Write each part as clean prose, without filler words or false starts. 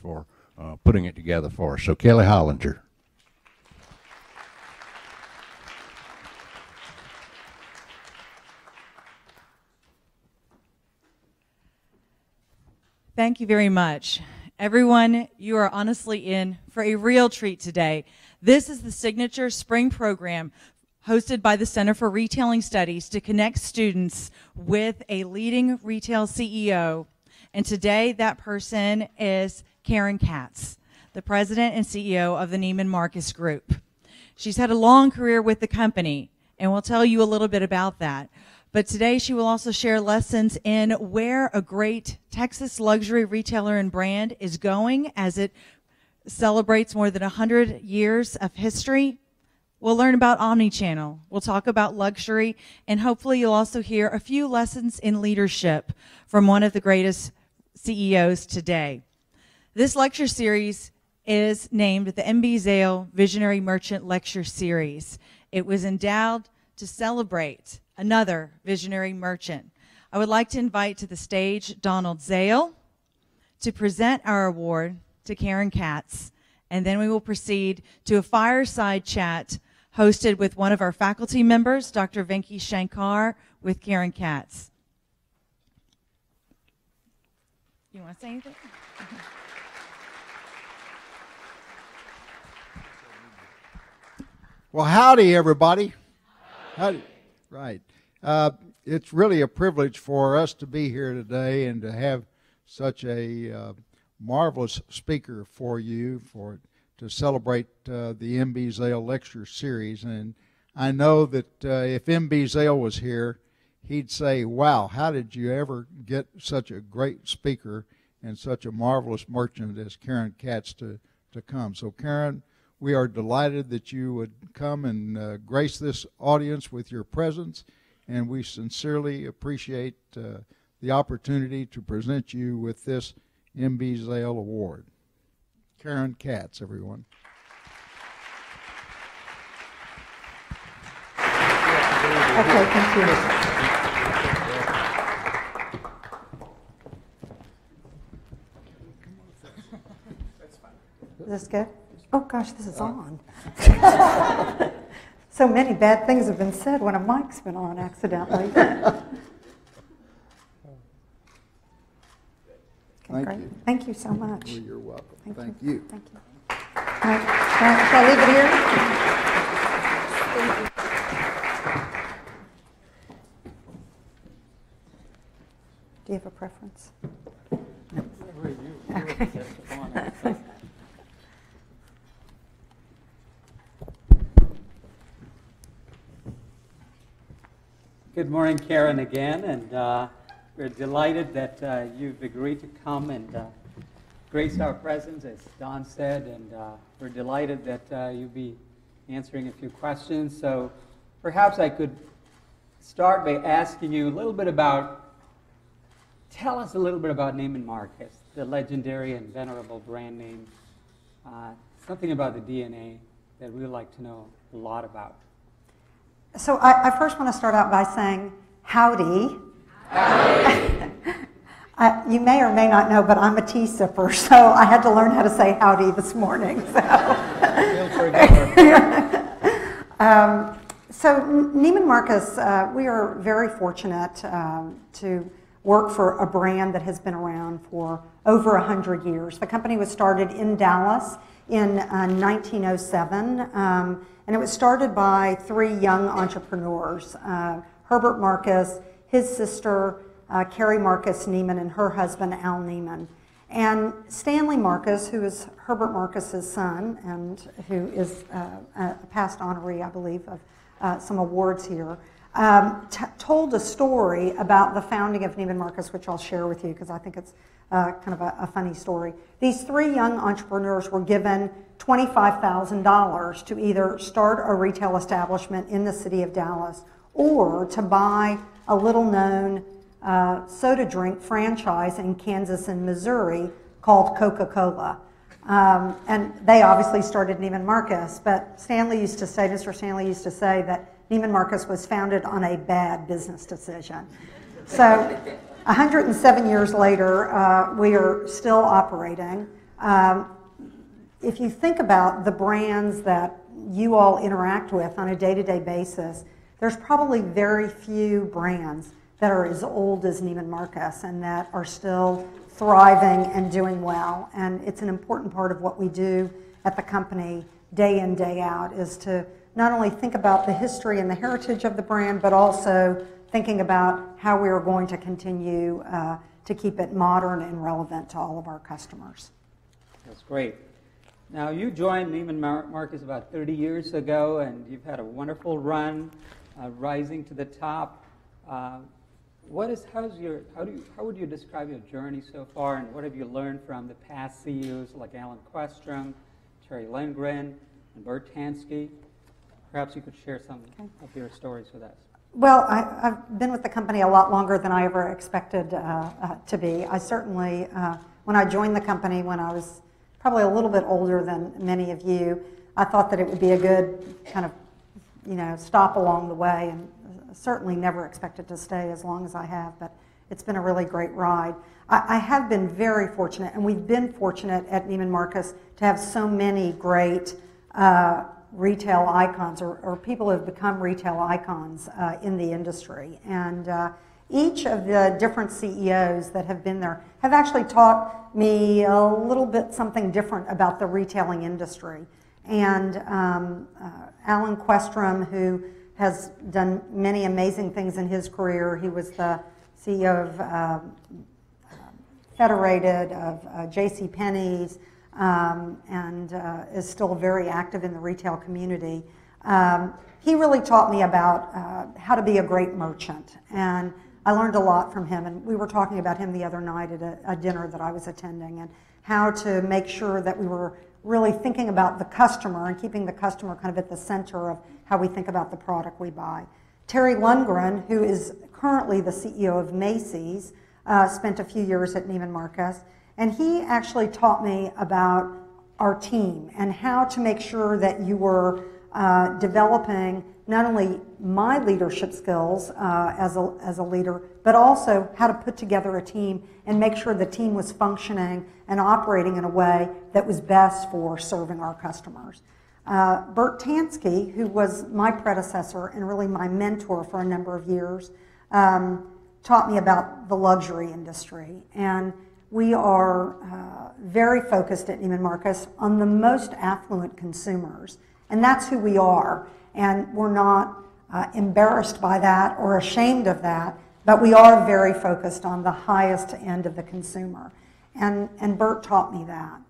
for putting it together for us. So Kelly Hollinger. Thank you very much. Everyone, you are honestly in for a real treat today. This is the signature spring program hosted by the Center for Retailing Studies to connect students with a leading retail CEO. And today that person is Karen Katz, the president and CEO of the Neiman Marcus Group. She's had a long career with the company, and we'll tell you a little bit about that. But today she will also share lessons in where a great Texas luxury retailer and brand is going as it celebrates more than 100 years of history. We'll learn about omnichannel. We'll talk about luxury, and hopefully you'll also hear a few lessons in leadership from one of the greatest CEOs today. This lecture series is named the MB Zale Visionary Merchant Lecture Series. It was endowed to celebrate another visionary merchant. I would like to invite to the stage Donald Zale to present our award to Karen Katz, and then we will proceed to a fireside chat hosted with one of our faculty members, Dr. Venki Shankar, with Karen Katz. You want to say anything? Well, howdy, everybody. Howdy. Right. It's really a privilege for us to be here today and to have such a marvelous speaker for you to celebrate the MB Zale Lecture Series. And I know that if MB Zale was here, he'd say, wow, how did you ever get such a great speaker and such a marvelous merchant as Karen Katz to come? So, Karen, we are delighted that you would come and grace this audience with your presence, and we sincerely appreciate the opportunity to present you with this MB Zale Award. Karen Katz, everyone. Okay, thank you. Is this good? Oh gosh, this is on. So many bad things have been said when a mic's been on accidentally. Thank you. Thank you so much. Well, you're welcome. Thank you. Thank you. Can I leave it here? Thank you. Do you have a preference? No. Okay. Good morning, Karen, again, and we're delighted that you've agreed to come and grace our presence, as Don said, and we're delighted that you'll be answering a few questions. So perhaps I could start by asking you a little bit about, tell us a little bit about Neiman Marcus, the legendary and venerable brand name, something about the DNA that we'd like to know a lot about. So I first want to start out by saying howdy. Howdy. You may or may not know, but I'm a tea sipper, so I had to learn how to say howdy this morning. So, so Neiman Marcus, we are very fortunate to work for a brand that has been around for over 100 years. The company was started in Dallas in 1907. And it was started by three young entrepreneurs, Herbert Marcus, his sister, Carrie Marcus Neiman, and her husband, Al Neiman. And Stanley Marcus, who is Herbert Marcus's son, and who is a past honoree, I believe, of some awards here, told a story about the founding of Neiman Marcus, which I'll share with you because I think it's kind of a funny story. These three young entrepreneurs were given $25,000 to either start a retail establishment in the city of Dallas or to buy a little-known soda drink franchise in Kansas and Missouri called Coca-Cola. And they obviously started Neiman Marcus, but Mr. Stanley used to say that Neiman Marcus was founded on a bad business decision. So 107 years later, we are still operating. If you think about the brands that you all interact with on a day-to-day basis, there's probably very few brands that are as old as Neiman Marcus and that are still thriving and doing well. And it's an important part of what we do at the company day in, day out, is to not only think about the history and the heritage of the brand, but also thinking about how we are going to continue to keep it modern and relevant to all of our customers. That's great. Now, you joined Neiman Marcus about 30 years ago, and you've had a wonderful run, rising to the top. How would you describe your journey so far, and what have you learned from the past CEOs like Alan Questrom, Terry Lindgren, and Bert Tansky? Perhaps you could share some of your stories with us. Well, I've been with the company a lot longer than I ever expected to be. I certainly, when I joined the company when I was probably a little bit older than many of you, I thought that it would be a good kind of, stop along the way, and certainly never expected to stay as long as I have, but it's been a really great ride. I have been very fortunate, and we've been fortunate at Neiman Marcus to have so many great retail icons, or people who have become retail icons in the industry. And each of the different CEOs that have been there have actually taught me a little bit something different about the retailing industry. And Alan Questrom, who has done many amazing things in his career. He was the CEO of Federated, of J.C. Penney's, and is still very active in the retail community. He really taught me about how to be a great merchant, and I learned a lot from him. And we were talking about him the other night at a dinner that I was attending, and how to make sure that we were really thinking about the customer and keeping the customer kind of at the center of how we think about the product we buy. Terry Lundgren, who is currently the CEO of Macy's, spent a few years at Neiman Marcus, and he actually taught me about our team and how to make sure that you were developing not only my leadership skills as a leader, but also how to put together a team and make sure the team was functioning and operating in a way that was best for serving our customers. Bert Tansky, who was my predecessor and really my mentor for a number of years, taught me about the luxury industry. And we are very focused at Neiman Marcus on the most affluent consumers. And that's who we are. And we're not embarrassed by that or ashamed of that, but we are very focused on the highest end of the consumer. And Bert taught me that.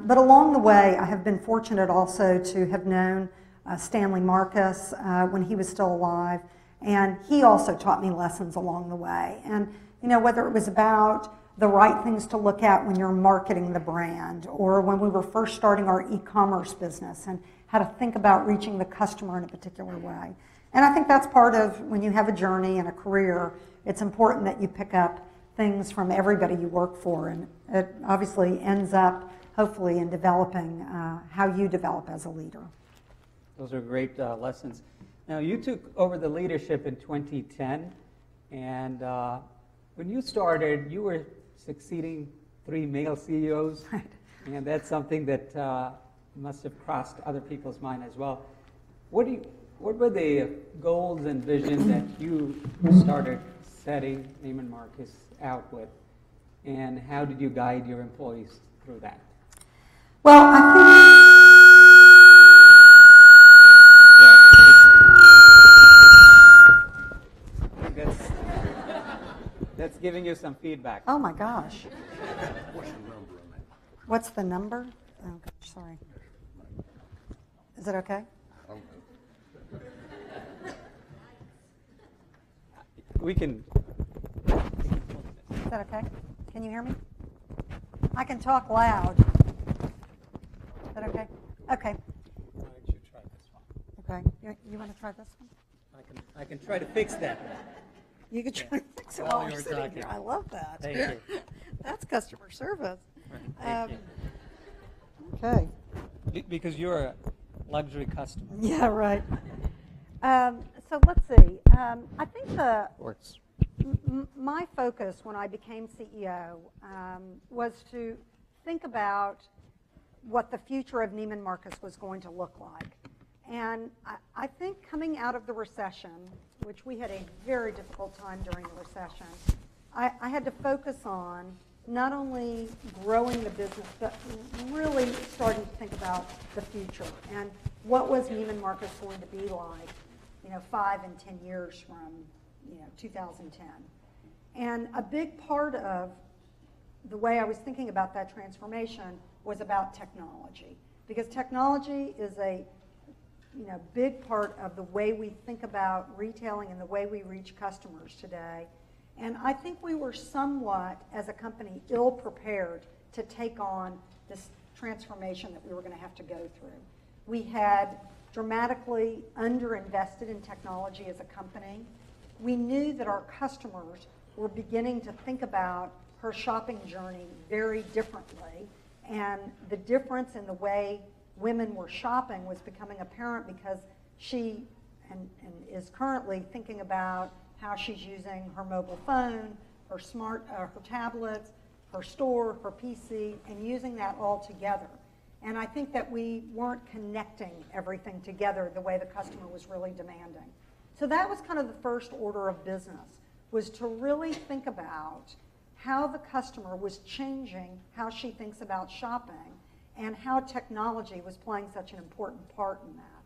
But along the way, I have been fortunate also to have known Stanley Marcus when he was still alive, and he also taught me lessons along the way. And whether it was about the right things to look at when you're marketing the brand, or when we were first starting our e-commerce business, and how to think about reaching the customer in a particular way. And I think that's part of when you have a journey and a career, it's important that you pick up things from everybody you work for, and it obviously ends up hopefully in developing how you develop as a leader. Those are great lessons. Now, you took over the leadership in 2010, and when you started, you were succeeding 3 male CEOs, right. And that's something that must have crossed other people's mind as well. What were the goals and vision that you started setting Neiman Marcus out with, and how did you guide your employees through that? Well, I think that's giving you some feedback. oh my gosh. What's the number? Oh gosh, sorry. Is it okay? We can. Is that okay? Can you hear me? I can talk loud. Is that okay? Okay. Why don't you try this one? Okay. You want to try this one? I can try to fix that. You can try to fix it While while we're you're sitting talking. here. I love that. Thank you. That's customer service. Thank you. Okay. Because you're a luxury customer. Yeah, right. So let's see. I think my focus when I became CEO was to think about what the future of Neiman Marcus was going to look like. And I think coming out of the recession, which we had a very difficult time during the recession, I had to focus on not only growing the business, but really starting to think about the future and what was Neiman Marcus going to be like, 5 and 10 years from, 2010. And a big part of the way I was thinking about that transformation was about technology, because technology is a big part of the way we think about retailing and the way we reach customers today. And I think we were somewhat, as a company, ill-prepared to take on this transformation that we were going to have to go through. We had dramatically underinvested in technology as a company. We knew that our customers were beginning to think about her shopping journey very differently, and the difference in the way women were shopping was becoming apparent because she is currently thinking about how she's using her mobile phone, her tablets, her store, her PC, and using that all together. And I think that we weren't connecting everything together the way the customer was really demanding. So that was kind of the first order of business, was to really think about how the customer was changing how she thinks about shopping and how technology was playing such an important part in that.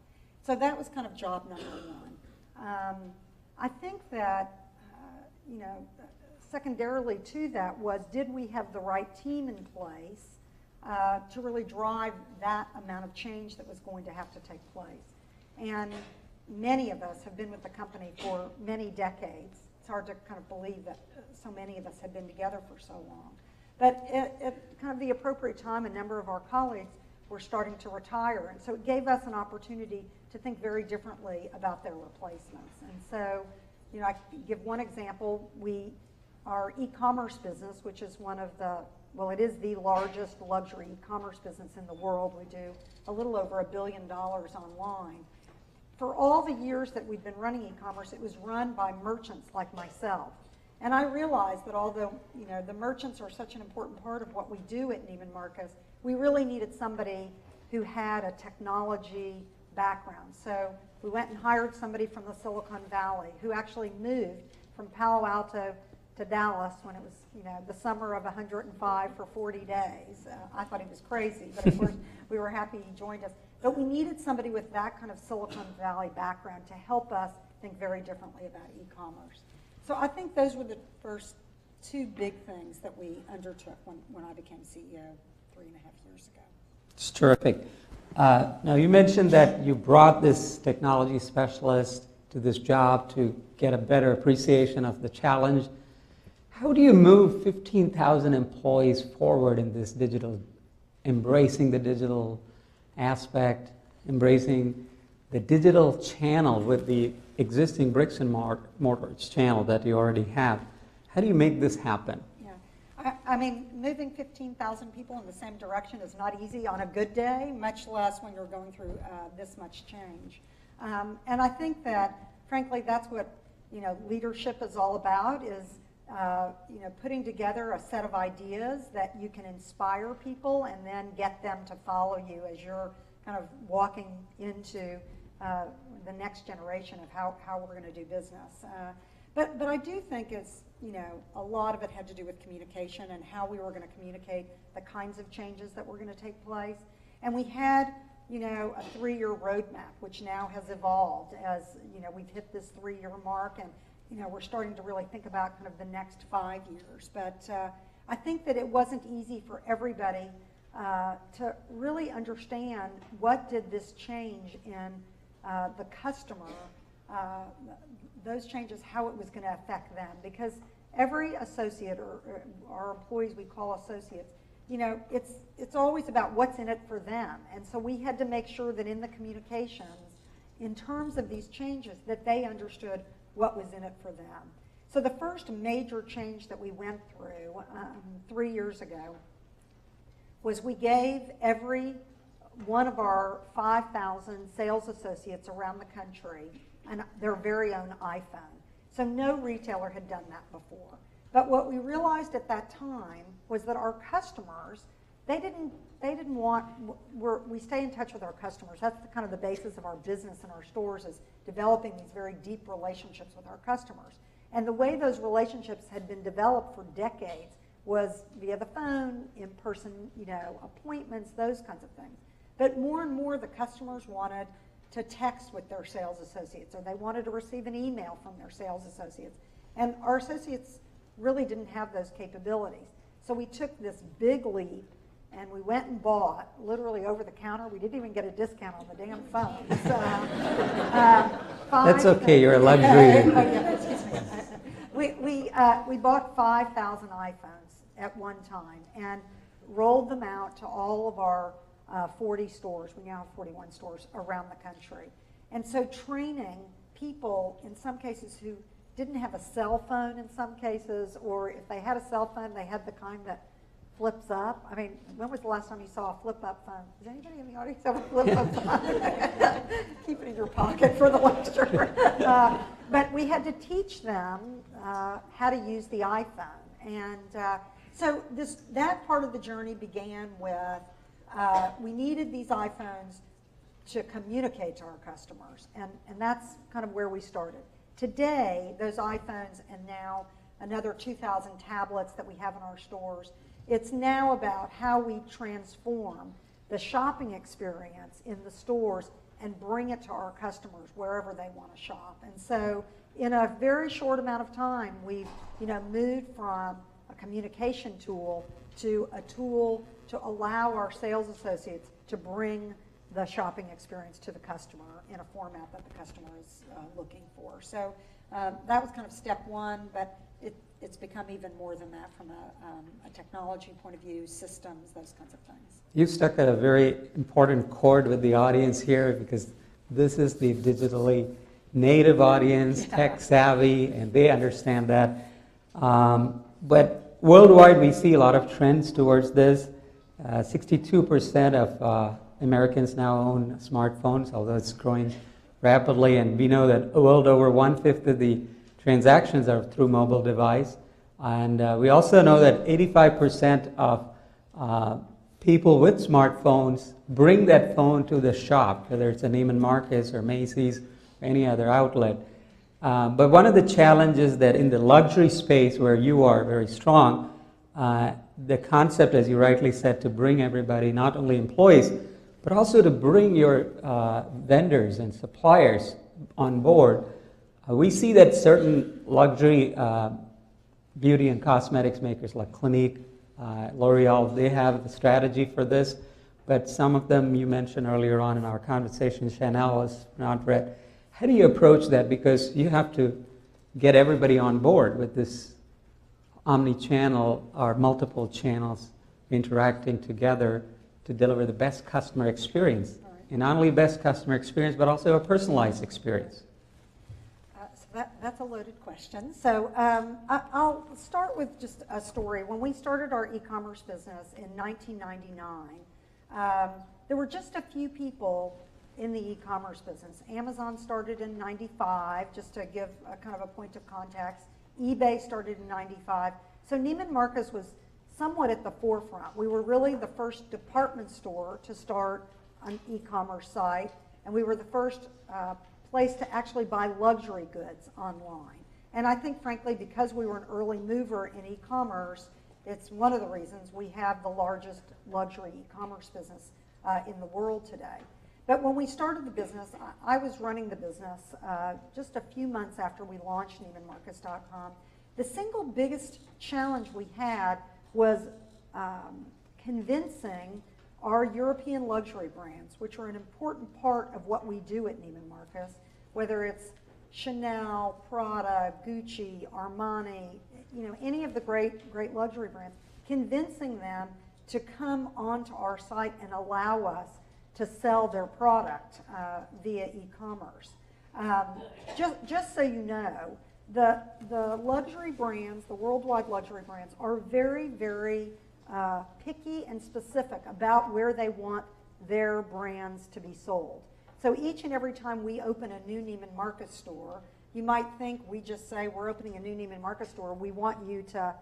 So that was kind of job number one. I think that, secondarily to that was, did we have the right team in place to really drive that amount of change that was going to have to take place? And many of us have been with the company for many decades. It's hard to kind of believe that so many of us have been together for so long. But at kind of the appropriate time, a number of our colleagues were starting to retire. And so it gave us an opportunity to think very differently about their replacements. And so, I give one example. Our e-commerce business, which is it is the largest luxury e-commerce business in the world. We do a little over $1 billion online. For all the years that we've been running e-commerce, it was run by merchants like myself. And I realized that although the merchants are such an important part of what we do at Neiman Marcus, we really needed somebody who had a technology background. So we went and hired somebody from the Silicon Valley who actually moved from Palo Alto to Dallas when it was the summer of 105 for 40 days. I thought he was crazy, but of course we were happy he joined us. But we needed somebody with that kind of Silicon Valley background to help us think very differently about e-commerce. So I think those were the first two big things that we undertook when I became CEO 3.5 years ago. It's terrific. Now, you mentioned that you brought this technology specialist to this job to get a better appreciation of the challenge. How do you move 15,000 employees forward in this embracing the digital aspect, embracing the digital channel with the existing bricks and mortars channel that you already have? How do you make this happen? I mean, moving 15,000 people in the same direction is not easy on a good day, much less when you're going through this much change. And I think that, frankly, that's what leadership is all about, is putting together a set of ideas that you can inspire people and then get them to follow you as you're kind of walking into the next generation of how we're going to do business. But I do think it's, a lot of it had to do with communication and how we were going to communicate the kinds of changes that were going to take place. And we had, a 3-year roadmap, which now has evolved as, we've hit this 3-year mark, and, we're starting to really think about kind of the next 5 years. But I think that it wasn't easy for everybody to really understand what did this change in the customer, those changes, how it was going to affect them. Because every associate, or our employees we call associates, it's always about what's in it for them. And so we had to make sure that in the communications, in terms of these changes, that they understood what was in it for them. So the first major change that we went through 3 years ago was we gave every one of our 5,000 sales associates around the country their very own iPhone. So no retailer had done that before. But what we realized at that time was that our customers they didn't want, we stay in touch with our customers. That's kind of the basis of our business and our stores, is developing these very deep relationships with our customers. And the way those relationships had been developed for decades was via the phone, in-person, appointments, those kinds of things. But more and more the customers wanted to text with their sales associates, or they wanted to receive an email from their sales associates. And our associates really didn't have those capabilities. So we took this big leap, and we went and bought, literally over the counter, we didn't even get a discount on the damn phone. That's okay, you're a luxury. We bought 5,000 iPhones at one time and rolled them out to all of our 40 stores. We now have 41 stores around the country. And so training people, in some cases, who didn't have a cell phone in some cases, or if they had a cell phone, they had the kind that flips up. I mean, when was the last time you saw a flip-up phone? Does anybody in the audience have a flip-up phone? Keep it in your pocket for the lecture. But we had to teach them how to use the iPhone. And so that part of the journey began with, we needed these iPhones to communicate to our customers. And that's kind of where we started. Today, those iPhones, and now another 2,000 tablets that we have in our stores, it's now about how we transform the shopping experience in the stores and bring it to our customers wherever they want to shop. And so in a very short amount of time, we've moved from a communication tool to a tool to allow our sales associates to bring the shopping experience to the customer in a format that the customer is looking for. So that was kind of step one, but it's become even more than that from a technology point of view, systems, those kinds of things. You stuck at a very important chord with the audience here, because this is the digitally native audience, tech savvy, and they understand that. But worldwide, we see a lot of trends towards this. 62% of Americans now own smartphones, although it's growing rapidly, and we know that well over 1/5 of the transactions are through mobile device. And we also know that 85% of people with smartphones bring that phone to the shop, whether it's a Neiman Marcus or Macy's or any other outlet. But one of the challenges that in the luxury space where you are very strong, the concept, as you rightly said, to bring everybody, not only employees, but also to bring your vendors and suppliers on board. We see that certain luxury beauty and cosmetics makers like Clinique, L'Oreal, they have the strategy for this, but some of them you mentioned earlier on in our conversation, Chanel is not red. How do you approach that? Because you have to get everybody on board with this omni-channel or multiple channels interacting together to deliver the best customer experience. Right. And not only best customer experience, but also a personalized experience. So that's a loaded question. So I'll start with just a story. When we started our e-commerce business in 1999, there were just a few people in the e-commerce business. Amazon started in 95, just to give a kind of a point of context. eBay started in 95. So Neiman Marcus was somewhat at the forefront. We were really the first department store to start an e-commerce site, and we were the first place to actually buy luxury goods online. And I think, frankly, because we were an early mover in e-commerce, it's one of the reasons we have the largest luxury e-commerce business in the world today. But when we started the business, I was running the business just a few months after we launched NeimanMarcus.com. The single biggest challenge we had was convincing our European luxury brands, which are an important part of what we do at Neiman Marcus, whether it's Chanel, Prada, Gucci, Armani, any of the great luxury brands, convincing them to come onto our site and allow us to sell their product via e-commerce. Just so you know, the luxury brands, the worldwide luxury brands, are very, very picky and specific about where they want their brands to be sold. So each and every time we open a new Neiman Marcus store, you might think we just say we're opening a new Neiman Marcus store, we want you to,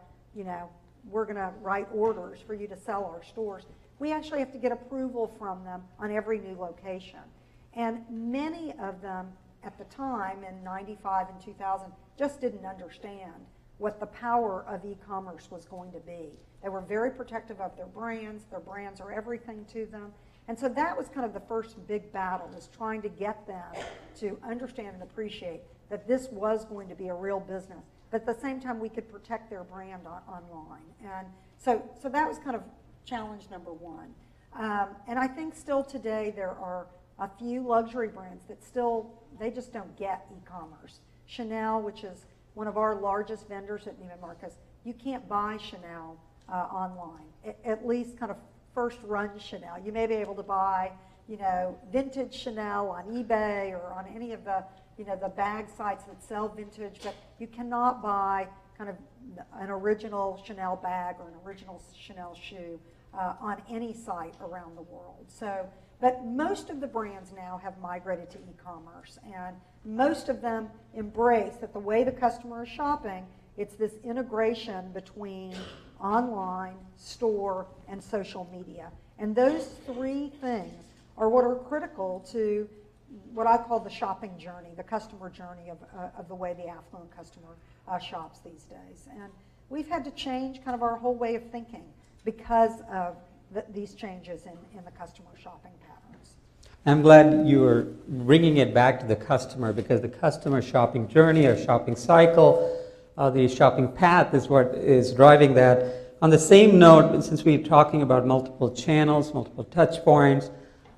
we're going to write orders for you to sell our stores. we actually have to get approval from them on every new location. And many of them at the time in 95 and 2000 just didn't understand what the power of e-commerce was going to be. They were very protective of their brands. Their brands are everything to them. And so that was kind of the first big battle, was trying to get them to understand and appreciate that this was going to be a real business, but at the same time we could protect their brand online. And so that was kind of challenge number one. And I think still today there are a few luxury brands that still, they just don't get e-commerce. Chanel, which is one of our largest vendors at Neiman Marcus, you can't buy Chanel online, at least kind of first run Chanel. You may be able to buy, vintage Chanel on eBay or on any of the, the bag sites that sell vintage, but you cannot buy kind of an original Chanel bag or an original Chanel shoe on any site around the world. So, but most of the brands now have migrated to e-commerce, and most of them embrace that the way the customer is shopping, it's this integration between online, store, and social media. And those three things are what are critical to what I call the shopping journey, the customer journey of the way the affluent customer shops these days. And we've had to change kind of our whole way of thinking because of these changes in the customer shopping patterns. I'm glad you are bringing it back to the customer, because the customer shopping journey or shopping cycle, the shopping path is what is driving that. On the same note, since we're talking about multiple channels, multiple touch points,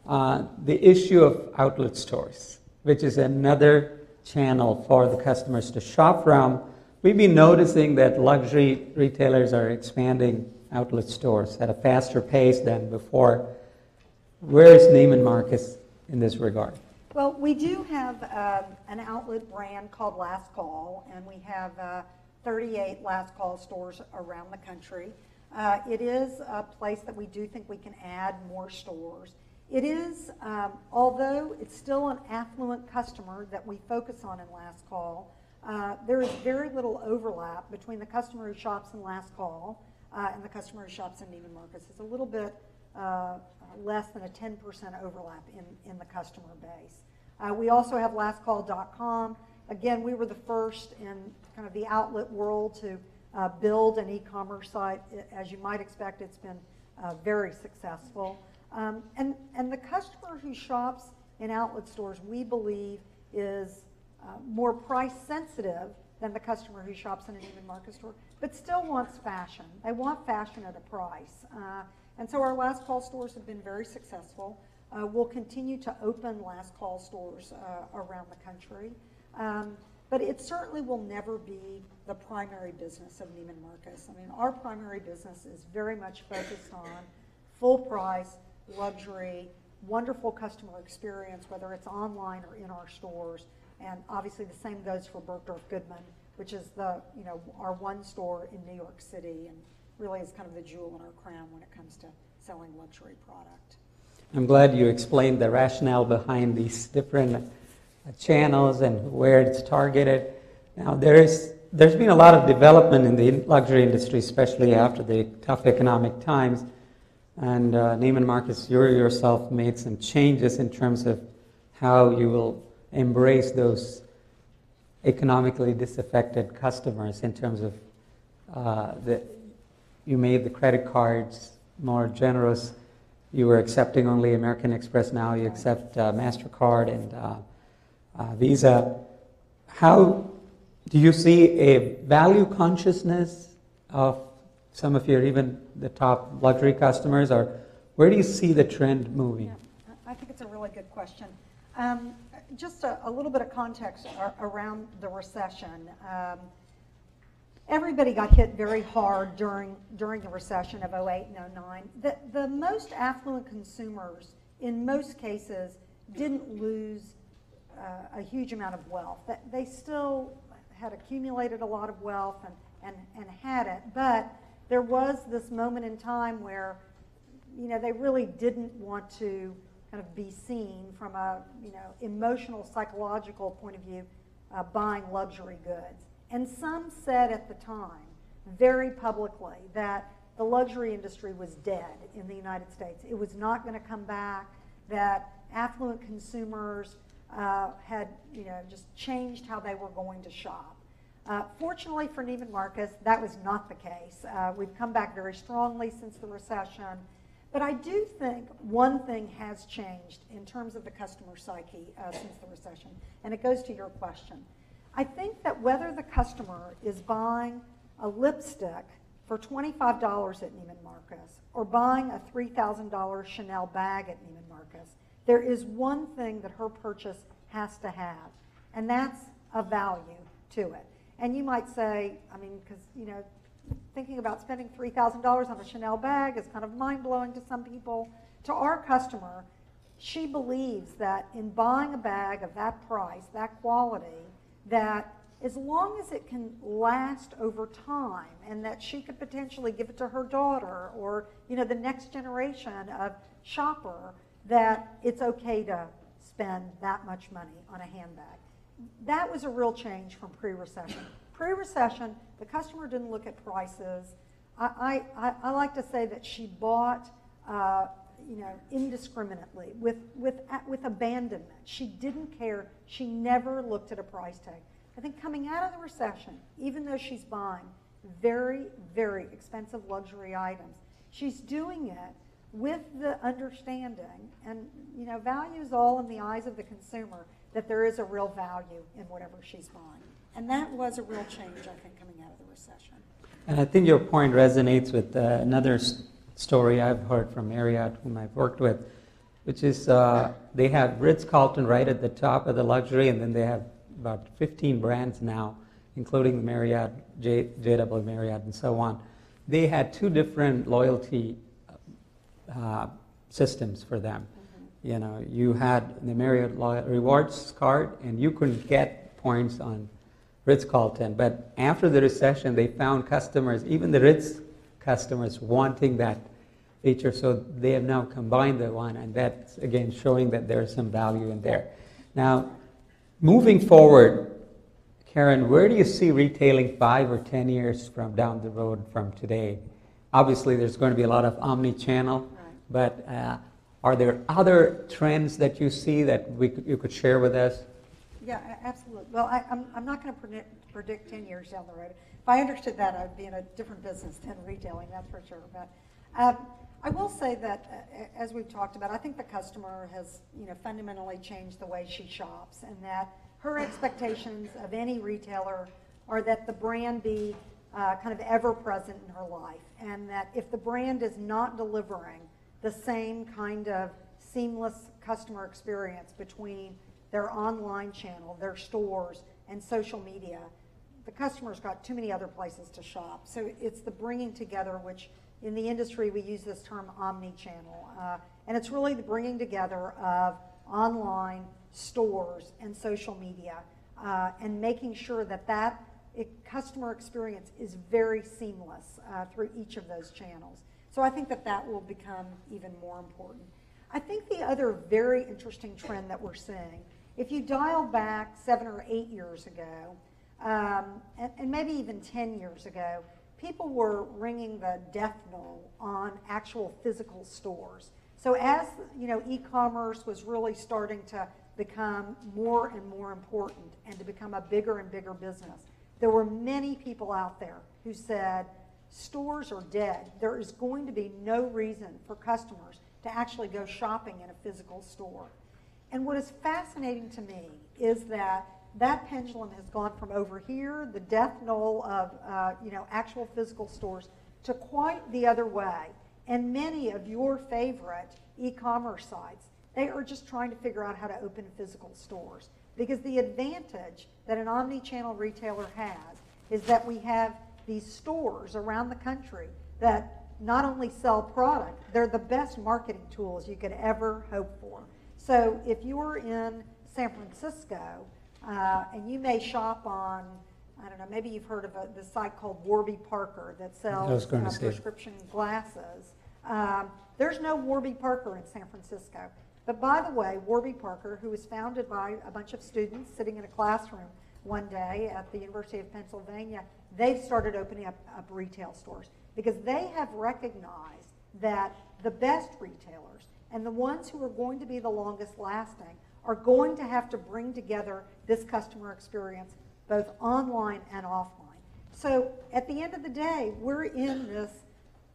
the issue of outlet stores, which is another channel for the customers to shop from. We've been noticing that luxury retailers are expanding outlet stores at a faster pace than before. Where is Neiman Marcus in this regard? Well, we do have an outlet brand called Last Call, and we have 38 Last Call stores around the country. It is a place that we do think we can add more stores. It is, although it's still an affluent customer that we focus on in Last Call, there is very little overlap between the customer who shops in Last Call and the customer who shops in Neiman Marcus. It's a little bit less than a 10% overlap in the customer base. We also have lastcall.com. Again, we were the first in kind of the outlet world to build an e-commerce site. As you might expect, it's been very successful. And the customer who shops in outlet stores, we believe, is more price sensitive than the customer who shops in an Neiman Marcus store, but still wants fashion. They want fashion at a price. And so our Last Call stores have been very successful. We'll continue to open Last Call stores around the country. But it certainly will never be the primary business of Neiman Marcus. I mean, our primary business is very much focused on full price, luxury, wonderful customer experience, whether it's online or in our stores. And obviously the same goes for Bergdorf Goodman, which is our one store in New York City, and really is kind of the jewel in our crown when it comes to selling luxury product. I'm glad you explained the rationale behind these different channels and where it's targeted. Now there's been a lot of development in the luxury industry, especially after the tough economic times. And Neiman Marcus, you yourself made some changes in terms of how you will embrace those economically disaffected customers, in terms of you made the credit cards more generous. You were accepting only American Express. Now you accept MasterCard and Visa. How do you see a value consciousness of some of your, even the top luxury customers, or where do you see the trend moving? Yeah, I think it's a really good question. Just a little bit of context around the recession. Everybody got hit very hard during the recession of 08 and 09. The most affluent consumers, in most cases, didn't lose a huge amount of wealth. They still had accumulated a lot of wealth and had it, but there was this moment in time where they really didn't want to kind of be seen from a emotional, psychological point of view, buying luxury goods. And some said at the time, very publicly, that the luxury industry was dead in the United States. It was not going to come back, that affluent consumers had just changed how they were going to shop. Fortunately for Neiman Marcus, that was not the case. We've come back very strongly since the recession. But I do think one thing has changed in terms of the customer psyche since the recession, and it goes to your question. I think that whether the customer is buying a lipstick for $25 at Neiman Marcus or buying a $3,000 Chanel bag at Neiman Marcus, there is one thing that her purchase has to have, and that's a value to it. And you might say, I mean, because, thinking about spending $3,000 on a Chanel bag is kind of mind-blowing to some people. To our customer, she believes that in buying a bag of that price, that quality, that as long as it can last over time and that she could potentially give it to her daughter or, the next generation of shopper, that it's okay to spend that much money on a handbag. That was a real change from pre-recession. Pre-recession, the customer didn't look at prices. I like to say that she bought, indiscriminately, with abandonment. She didn't care. She never looked at a price tag. I think coming out of the recession, even though she's buying very, very expensive luxury items, she's doing it with the understanding, and value is all in the eyes of the consumer, that there is a real value in whatever she's buying. And that was a real change, I think, coming out of the recession. And I think your point resonates with another story I've heard from Marriott, whom I've worked with, which is they have Ritz-Carlton right at the top of the luxury, and then they have about 15 brands now, including the Marriott, JW Marriott, and so on. They had two different loyalty systems for them. Mm-hmm. You had the Marriott Rewards card, and you couldn't get points on Ritz-Carlton. But after the recession, they found customers, even the Ritz customers, wanting that feature. So they have now combined the one, and that's, again, showing that there's some value in there. Now, moving forward, Karen, where do you see retailing 5 or 10 years from down the road from today? Obviously, there's going to be a lot of omni-channel, right. But are there other trends that you see that you could share with us? Yeah, absolutely. Well, I'm not going to predict 10 years down the road. If I understood that, I'd be in a different business than retailing, that's for sure. But I will say that, as we've talked about, I think the customer has fundamentally changed the way she shops, and that her expectations of any retailer are that the brand be kind of ever-present in her life, and that if the brand is not delivering the same kind of seamless customer experience between their online channel, their stores, and social media, the customer's got too many other places to shop. So it's the bringing together, which in the industry we use this term omni-channel, and it's really the bringing together of online, stores, and social media, and making sure that customer experience is very seamless through each of those channels. So I think that will become even more important. I think the other very interesting trend that we're seeing, if you dial back 7 or 8 years ago, and maybe even 10 years ago, people were ringing the death knell on actual physical stores. So as e-commerce was really starting to become more and more important and to become a bigger and bigger business, there were many people out there who said, stores are dead. There is going to be no reason for customers to actually go shopping in a physical store. And what is fascinating to me is that pendulum has gone from over here, the death knell of actual physical stores, to quite the other way. And many of your favorite e-commerce sites, they are just trying to figure out how to open physical stores. Because the advantage that an omni-channel retailer has is that we have these stores around the country that not only sell product, they're the best marketing tools you could ever hope for. So if you're in San Francisco, and you may shop on, I don't know, maybe you've heard of the site called Warby Parker that sells prescription glasses. There's no Warby Parker in San Francisco. But by the way, Warby Parker, who was founded by a bunch of students sitting in a classroom one day at the University of Pennsylvania, they've started opening up retail stores. because they have recognized that the best retailers and the ones who are going to be the longest lasting are going to have to bring together this customer experience both online and offline. So at the end of the day, we're in this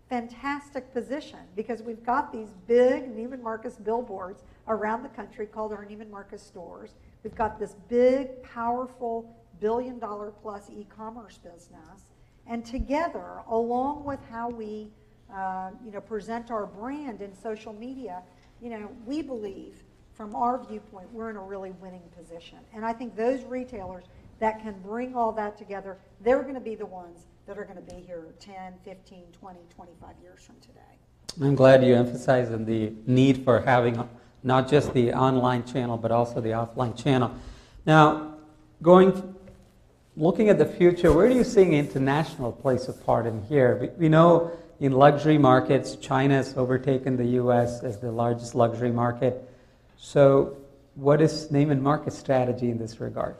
fantastic position because we've got these big Neiman Marcus billboards around the country called our Neiman Marcus stores. We've got this big, powerful, billion-dollar-plus e-commerce business. And together, along with how we present our brand in social media, we believe, from our viewpoint, we're in a really winning position. And I think those retailers that can bring all that together, they're going to be the ones that are going to be here 10, 15, 20, 25 years from today. I'm glad you emphasized the need for having not just the online channel, but also the offline channel. Now, looking at the future, where do you see international plays a part in here? We know in luxury markets, China has overtaken the U.S. as the largest luxury market. So what is Neiman Marcus' strategy in this regard?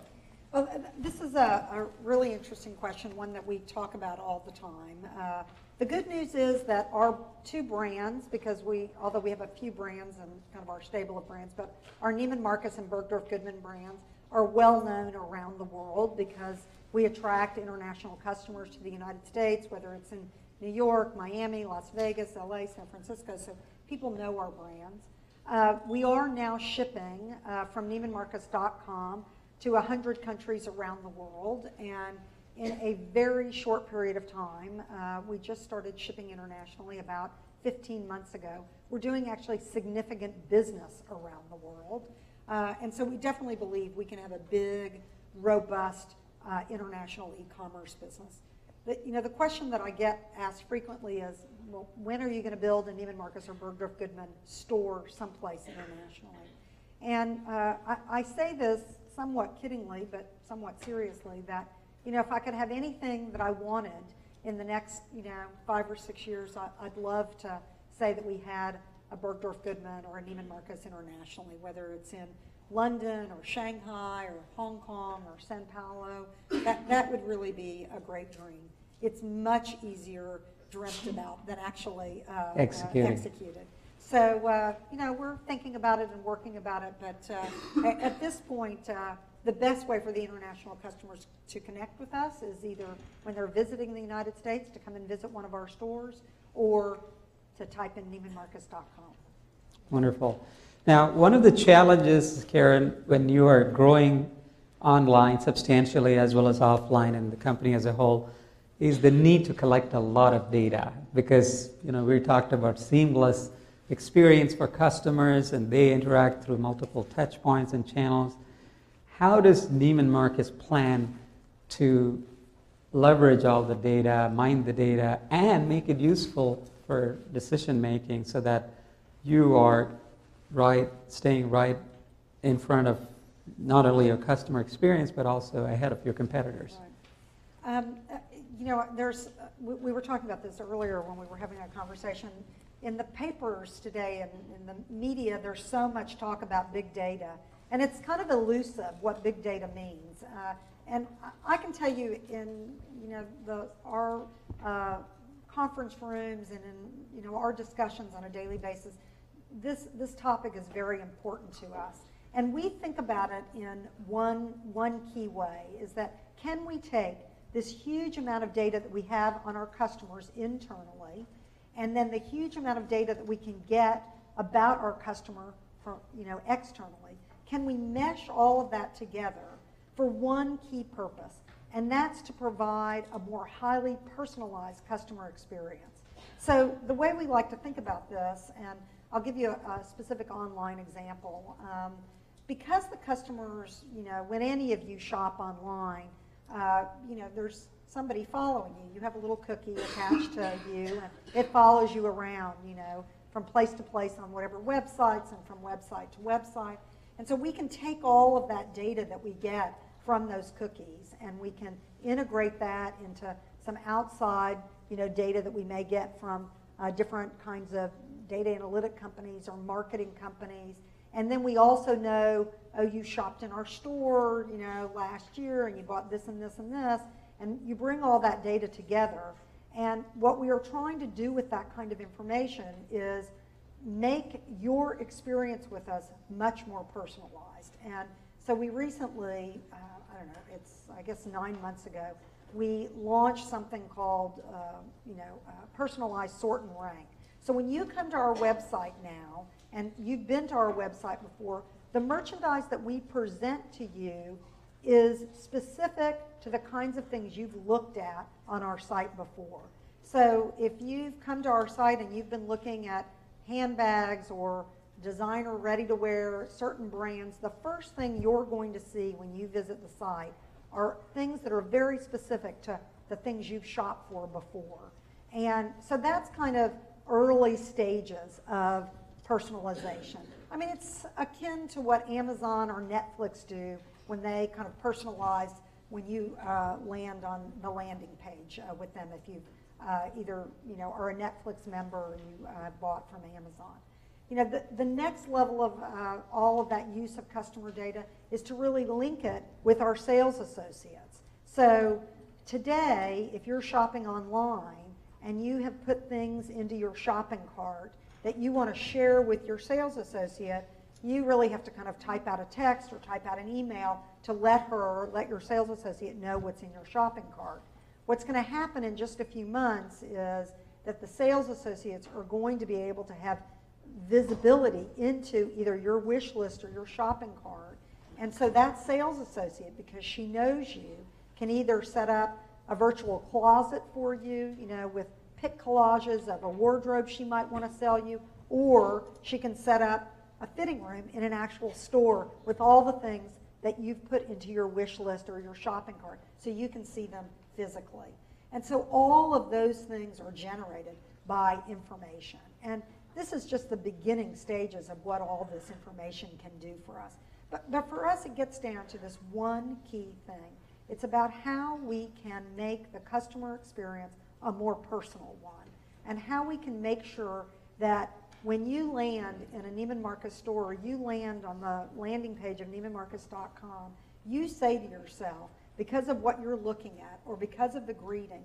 Well, this is a really interesting question, one that we talk about all the time. The good news is that our two brands, because although we have a few brands and kind of our stable of brands, but our Neiman Marcus and Bergdorf Goodman brands are well known around the world because we attract international customers to the United States, whether it's in New York, Miami, Las Vegas, LA, San Francisco, so people know our brands. We are now shipping from NeimanMarcus.com to 100 countries around the world, and in a very short period of time, we just started shipping internationally about 15 months ago. We're doing actually significant business around the world, and so we definitely believe we can have a big, robust international e-commerce business. The question that I get asked frequently is, well, when are you going to build a Neiman Marcus or Bergdorf Goodman store someplace internationally? And I say this somewhat kiddingly, but somewhat seriously, that if I could have anything that I wanted in the next 5 or 6 years, I'd love to say that we had a Bergdorf Goodman or a Neiman Marcus internationally, whether it's in London or Shanghai or Hong Kong or Sao Paulo. That would really be a great dream. It's much easier dreamt about than actually executed. So, we're thinking about it and working about it, but at this point, the best way for the international customers to connect with us is either when they're visiting the United States to come and visit one of our stores or to type in NeimanMarcus.com. Wonderful. Now, one of the challenges, Karen, when you are growing online substantially as well as offline and the company as a whole, is the need to collect a lot of data because, we talked about seamless experience for customers and they interact through multiple touch points and channels. How does Neiman Marcus plan to leverage all the data, mine the data, and make it useful for decision making so that you are staying right in front of not only your customer experience but also ahead of your competitors? Right. We were talking about this earlier when we were having a conversation. In the papers today and in the media, there's so much talk about big data, and it's kind of elusive what big data means. And I can tell you in our conference rooms and in our discussions on a daily basis, this topic is very important to us. And we think about it in one key way, is that can we take this huge amount of data that we have on our customers internally, and then the huge amount of data that we can get about our customer from, externally, can we mesh all of that together for one key purpose? And that's to provide a more highly personalized customer experience. So the way we like to think about this, and I'll give you a specific online example, because the customers, when any of you shop online, there's somebody following you. You have a little cookie attached to you, and it follows you around, from place to place on whatever websites and from website to website. And so we can take all of that data that we get from those cookies, and we can integrate that into some outside, data that we may get from different kinds of data analytic companies or marketing companies. And then we also know, oh, you shopped in our store, last year, and you bought this and this and this. And you bring all that data together, And what we are trying to do with that kind of information is make your experience with us much more personalized. And so we recently, I don't know, it's I guess 9 months ago, we launched something called personalized sort and rank. So when you come to our website now, and you've been to our website before, the merchandise that we present to you is specific to the kinds of things you've looked at on our site before. So if you've come to our site and you've been looking at handbags or designer ready-to-wear, certain brands, the first thing you're going to see when you visit the site are things that are very specific to the things you've shopped for before. And so that's kind of early stages of personalization. I mean, it's akin to what Amazon or Netflix do when they kind of personalize when you land on the landing page with them if you either are a Netflix member or you bought from Amazon. The next level of all of that use of customer data is to really link it with our sales associates. So today, if you're shopping online and you have put things into your shopping cart that you want to share with your sales associate, you really have to kind of type out a text or type out an email to let your sales associate know what's in your shopping cart. What's going to happen in just a few months is that the sales associates are going to be able to have visibility into either your wish list or your shopping cart. And so that sales associate, because she knows you, can either set up a virtual closet for you, with pic collages of a wardrobe she might want to sell you, or she can set up a fitting room in an actual store with all the things that you've put into your wish list or your shopping cart so you can see them physically. And so all of those things are generated by information. And this is just the beginning stages of what all this information can do for us. But for us, it gets down to this one key thing. It's about how we can make the customer experience a more personal one, and how we can make sure that when you land in a Neiman Marcus store, or you land on the landing page of NeimanMarcus.com, you say to yourself, because of what you're looking at, or because of the greeting,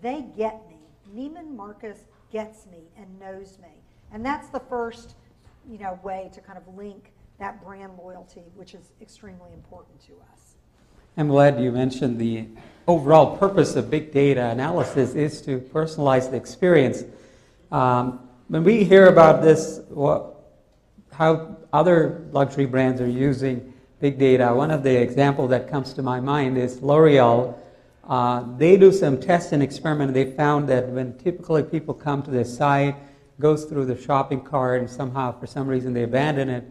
they get me. Neiman Marcus gets me and knows me. And that's the first way to kind of link that brand loyalty, which is extremely important to us. I'm glad you mentioned the overall purpose of big data analysis is to personalize the experience. When we hear about this, how other luxury brands are using big data, one of the examples that comes to my mind is L'Oreal. They do some tests and experiment. They found that when typically people come to their site, goes through the shopping cart, and somehow for some reason they abandon it,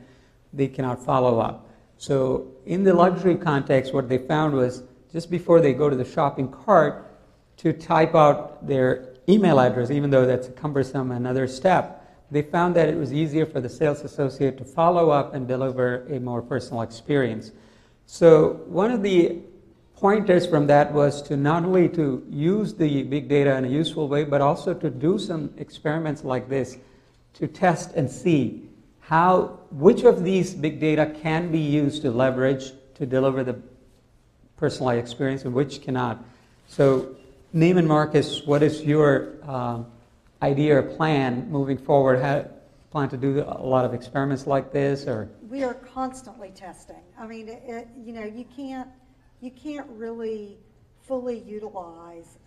they cannot follow up. So in the luxury context, what they found was just before they go to the shopping cart to type out their email address, even though that's cumbersome, another step, they found that it was easier for the sales associate to follow up and deliver a more personal experience. So one of the pointers from that was to not only to use the big data in a useful way, but also to do some experiments like this to test and see which of these big data can be used to leverage to deliver the personalized experience and which cannot. So Neiman Marcus, what is your idea or plan moving forward? How plan to do a lot of experiments like this, or? We are constantly testing. I mean, you can't really fully utilize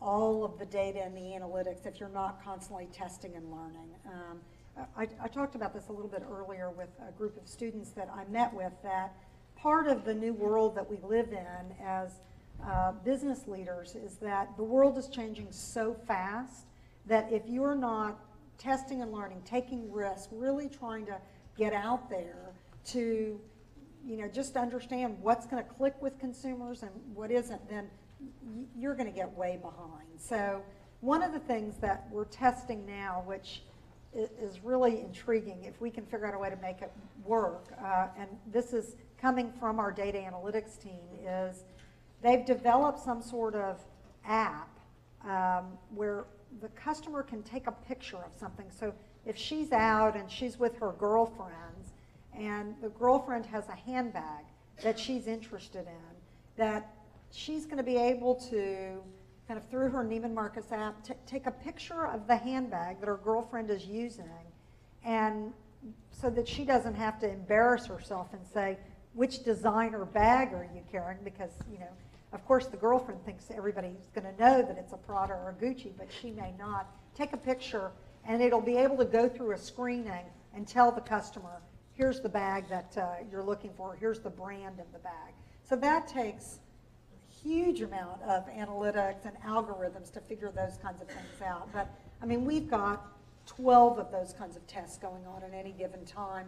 all of the data and the analytics if you're not constantly testing and learning. I talked about this a little bit earlier with a group of students that I met with, that part of the new world that we live in as business leaders is that the world is changing so fast that if you're not testing and learning, taking risks, really trying to get out there to just understand what's going to click with consumers and what isn't, then you're going to get way behind. So one of the things that we're testing now, which is really intriguing, if we can figure out a way to make it work, and this is coming from our data analytics team, is they've developed some sort of app where the customer can take a picture of something. So if she's out and she's with her girlfriends, and the girlfriend has a handbag that she's interested in, that she's going to be able to kind of through her Neiman Marcus app, take a picture of the handbag that her girlfriend is using, and so that she doesn't have to embarrass herself and say, which designer bag are you carrying? Because, of course the girlfriend thinks everybody's going to know that it's a Prada or a Gucci, but she may not. Take a picture, and it'll be able to go through a screening and tell the customer, here's the bag that you're looking for, here's the brand of the bag. So that takes a huge amount of analytics and algorithms to figure those kinds of things out. But, we've got 12 of those kinds of tests going on at any given time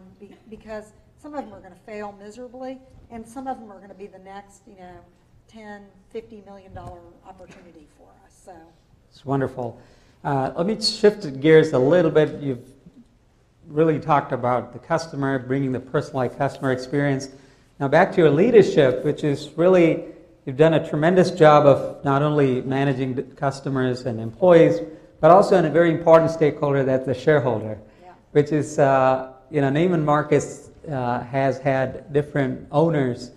because some of them are going to fail miserably, and some of them are going to be the next, $10, $50 million opportunity for us. So it's wonderful. Let me shift gears a little bit. You've really talked about the customer, bringing the personalized customer experience. Now back to your leadership, which is really, you've done a tremendous job of not only managing the customers and employees, but also in a very important stakeholder, that's the shareholder, which is, Neiman Marcus has had different owners,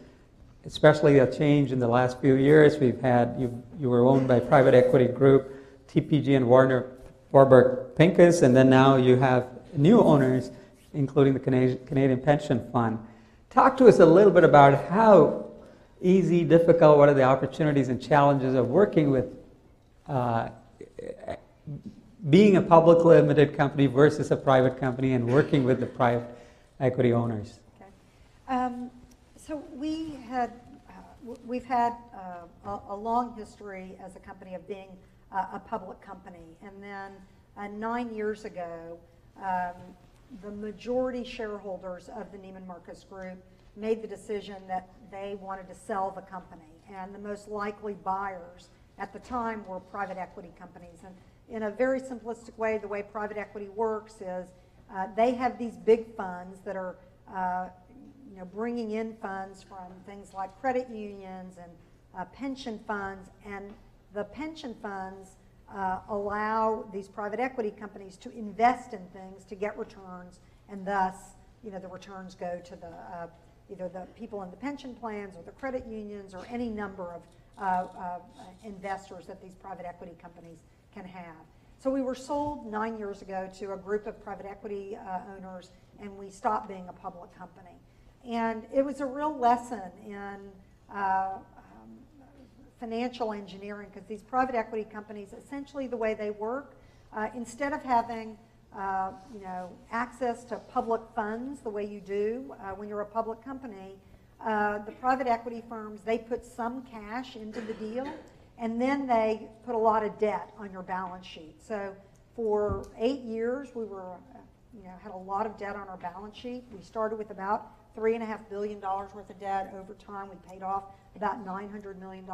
especially a change in the last few years. We've had, you were owned by private equity group, TPG and Warburg Pincus, and then now you have new owners, including the Canadian Pension Fund. Talk to us a little bit about how easy, difficult, what are the opportunities and challenges of working with being a public limited company versus a private company and working with the private equity owners. Okay. So we've had a long history as a company of being a public company, and then 9 years ago, the majority shareholders of the Neiman Marcus Group made the decision that they wanted to sell the company, and the most likely buyers at the time were private equity companies. And in a very simplistic way, the way private equity works is they have these big funds that are bringing in funds from things like credit unions and pension funds, and the pension funds allow these private equity companies to invest in things to get returns, and thus the returns go to the either the people in the pension plans or the credit unions or any number of investors that these private equity companies can have. So we were sold 9 years ago to a group of private equity owners, and we stopped being a public company. And it was a real lesson in financial engineering, because these private equity companies, essentially the way they work, instead of having access to public funds the way you do when you're a public company, the private equity firms, they put some cash into the deal, and then they put a lot of debt on your balance sheet. So for 8 years, we were, had a lot of debt on our balance sheet. We started with about $3.5 billion worth of debt. Over time, we paid off about $900 million.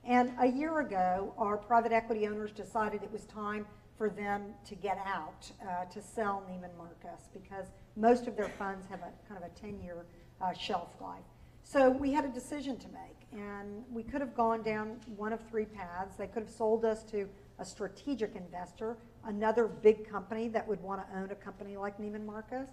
And a year ago, our private equity owners decided it was time for them to get out, to sell Neiman Marcus, because most of their funds have a kind of a 10-year shelf life. So we had a decision to make, and we could have gone down one of three paths. They could have sold us to a strategic investor, another big company that would want to own a company like Neiman Marcus.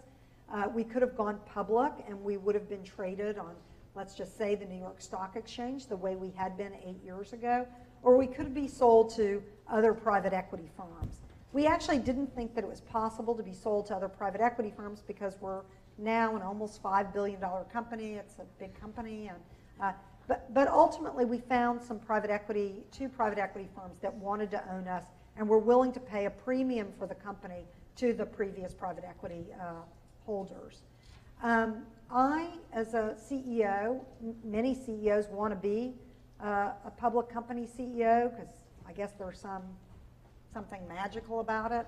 We could have gone public, and we would have been traded on, let's just say, the New York Stock Exchange, the way we had been 8 years ago, or we could be sold to other private equity firms. We actually didn't think that it was possible to be sold to other private equity firms because we're now an almost $5 billion company. It's a big company, and but ultimately we found two private equity firms that wanted to own us and were willing to pay a premium for the company to the previous private equity holders. I, as a CEO, many CEOs want to be a public company CEO because I guess there's something magical about it.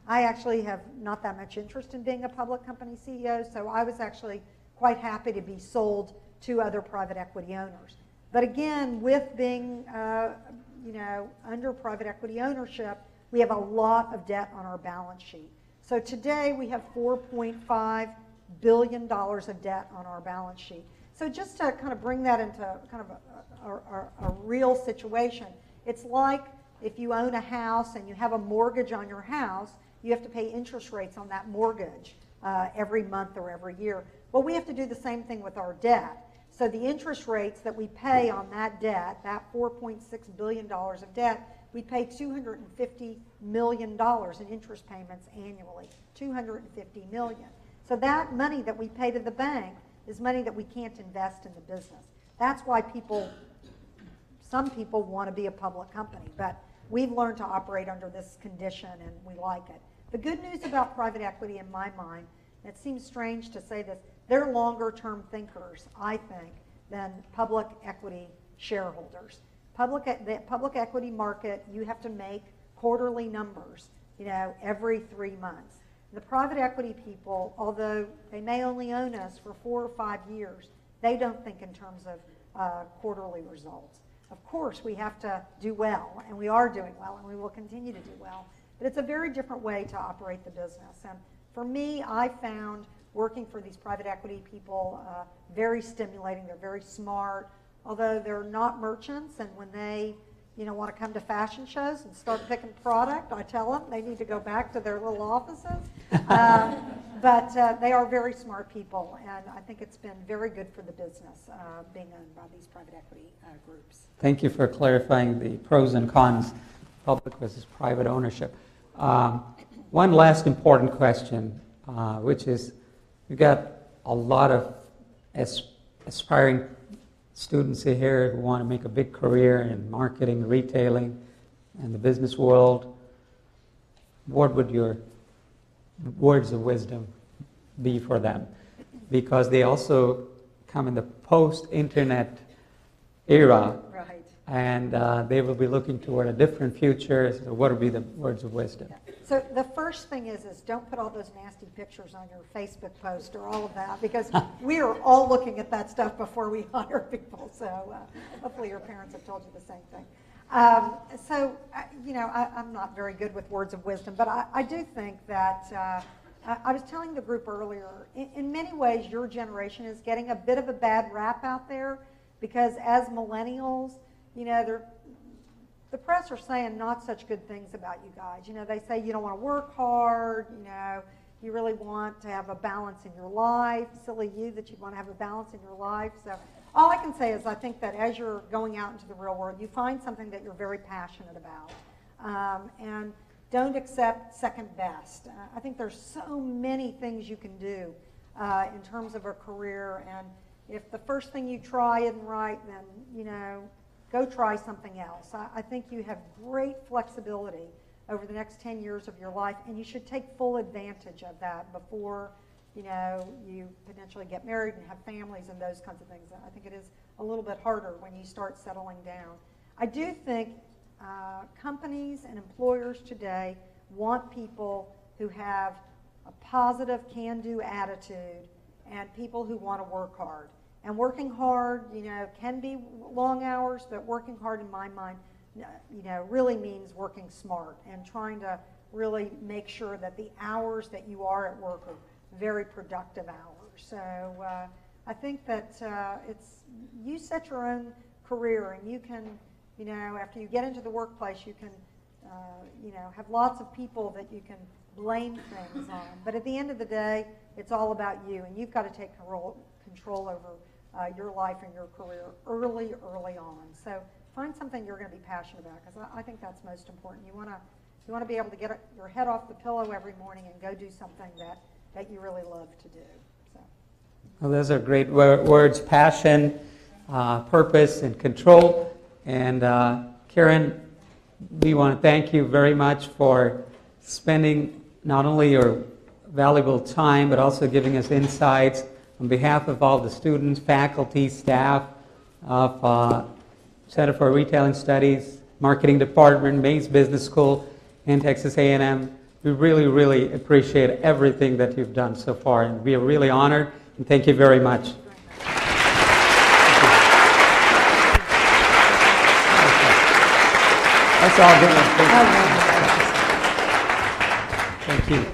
I actually have not that much interest in being a public company CEO, so I was actually quite happy to be sold to other private equity owners. But again, with being under private equity ownership, we have a lot of debt on our balance sheet. So today we have $4.5 billion of debt on our balance sheet. So just to kind of bring that into kind of a real situation, it's like if you own a house and you have a mortgage on your house, you have to pay interest rates on that mortgage every month or every year. Well, we have to do the same thing with our debt. So the interest rates that we pay on that debt, that $4.6 billion of debt, we pay $250 million in interest payments annually, $250 million. So that money that we pay to the bank is money that we can't invest in the business. That's why some people want to be a public company, but we've learned to operate under this condition and we like it. The good news about private equity in my mind, and it seems strange to say this, they're longer term thinkers, I think, than public equity shareholders. The public equity market, you have to make quarterly numbers, every 3 months. The private equity people, although they may only own us for 4 or 5 years, they don't think in terms of quarterly results. Of course, we have to do well, and we are doing well, and we will continue to do well. But it's a very different way to operate the business. And for me, I found working for these private equity people very stimulating. They're very smart, although they're not merchants. And when they want to come to fashion shows and start picking product, I tell them they need to go back to their little offices. But they are very smart people, and I think it's been very good for the business being owned by these private equity groups. Thank you for clarifying the pros and cons, public versus private ownership. One last important question, which is, we've got a lot of aspiring students here who want to make a big career in marketing, retailing, and the business world. What would your words of wisdom be for them? Because they also come in the post-internet era, Right. and they will be looking toward a different future. So what would be the words of wisdom? Yeah. So the first thing is don't put all those nasty pictures on your Facebook post or all of that, because we are all looking at that stuff before we hire people. So hopefully your parents have told you the same thing. I'm not very good with words of wisdom, but I do think that I was telling the group earlier, in many ways your generation is getting a bit of a bad rap out there, because as millennials, the press are saying not such good things about you guys. They say you don't want to work hard, you really want to have a balance in your life. Silly you that you want to have a balance in your life. So all I can say is I think that as you're going out into the real world, you find something that you're very passionate about. And don't accept second best. I think there's so many things you can do in terms of a career, and if the first thing you try isn't right, then, go try something else. I think you have great flexibility over the next 10 years of your life, and you should take full advantage of that before, you potentially get married and have families and those kinds of things. I think it is a little bit harder when you start settling down. I do think companies and employers today want people who have a positive can-do attitude and people who want to work hard. And working hard, can be long hours, but working hard in my mind, really means working smart and trying to really make sure that the hours that you are at work are very productive hours. So I think that you set your own career, and you can, after you get into the workplace, you can, have lots of people that you can blame things on. But at the end of the day, it's all about you, and you've got to take control over your life and your career early on. So find something you're going to be passionate about, because I think that's most important. You want to be able to get your head off the pillow every morning and go do something that you really love to do. So. Well, those are great words: passion, purpose, and control. And Karen, we want to thank you very much for spending not only your valuable time, but also giving us insights on behalf of all the students, faculty, staff of Center for Retailing Studies, Marketing Department, Mays Business School, and Texas A&M. We really, really appreciate everything that you've done so far, and we are really honored, and thank you very much. Let's all give them a big thank you.